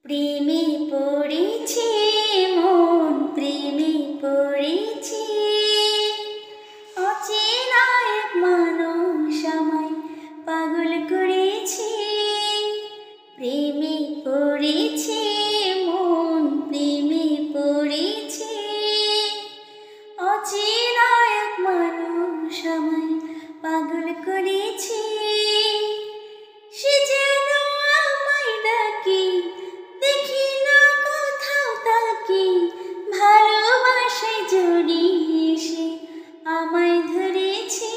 প্রেমে পড়েছে মন, প্রেমে পড়েছে অচেনা এক মানুষ আমায় পাগল করেছে। প্রেমে পড়েছে মন, প্রেমে পড়েছে অচেনা এক মানুষ আমায় পাগল করেছে। সে যেন আমায় ডাকে, দেখি না কোথাও তাকে, ভালোবাসায় জড়িয়ে সে আমায় ধরেছে।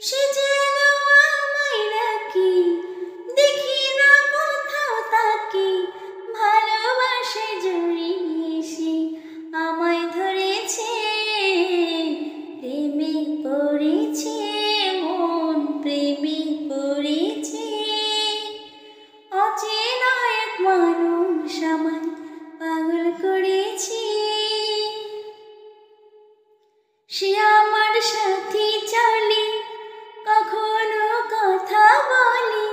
সে যেন আমায় ডাকে, দেখি না কোথাও তাকে, ভালোবাসায় জড়িয়ে সে আমায় ধরেছে। প্রেমে পড়েছে মন, প্রেমে পড়েছে অচেনা এক মানুষ আমায় পাগল করেছে। সে আমার সাথে চলে, কখনো কথা বলে,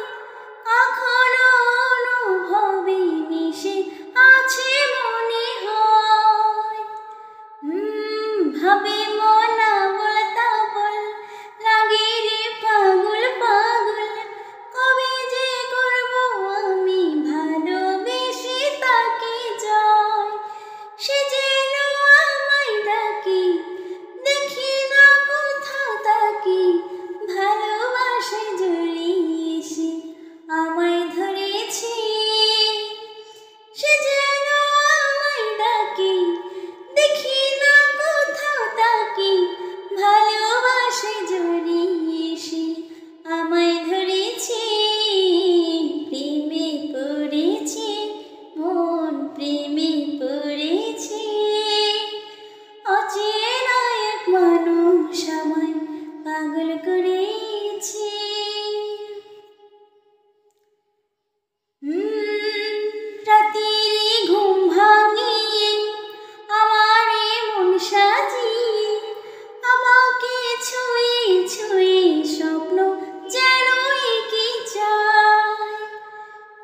কখনো অনুভবে মিশে আছে মনে হয়। ভাবে মন আবোল তাবোল, লাগে রে পাগল পাগল, কবে যে করব আমি ভালোবেসে তাকে জয়। সে যেন আমায় ডাকে, দেখি না কোথাও তাকে, ভালোবাসায় জড়িয়ে সে আমায় ধরেছে। সে যেন আমায় ডাকে, দেখি না কোথাও তাকে, ভালোবাসায় জড়িয়ে সে আমায় ধরেছে। প্রেমে পড়েছে মন, প্রেমে পড়েছে অচেনা এক মানুষ আমায় পাগল করেছে। রাতের ঘুম ভাঙিয়ে আমার মন সাজিয়ে, আমাকে ছুঁয়ে ছুঁয়ে স্বপ্ন যেন এঁকে যায়।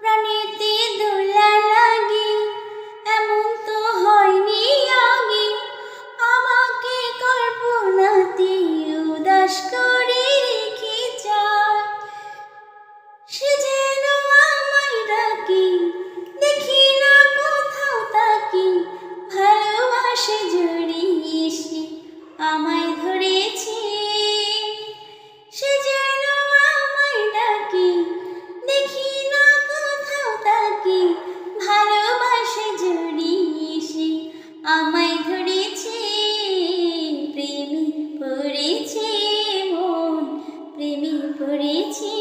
প্রাণেতে দোলা লাগে, এমন তো হয়নি আগে, আমাকে কল্পনাতে উদাস করে রেখে যায়। সে যেন আমায় ডাকে, দেখি না কোথাও তাকে, ভালোবাসে জড়িয়ে সে আমায় ধরেছে। সে যেন আমায় ডাকে, দেখি না কোথাও তাকে, ভালোবাসে জড়িয়ে সে আমায় ধরেছে। প্রেমে পড়েছে মন, প্রেমে পড়েছে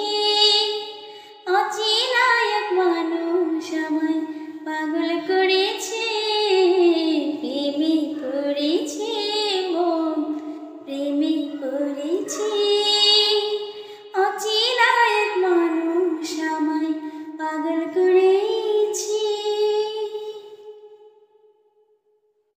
অচেনা এক মানুষ আমায় পাগল করে।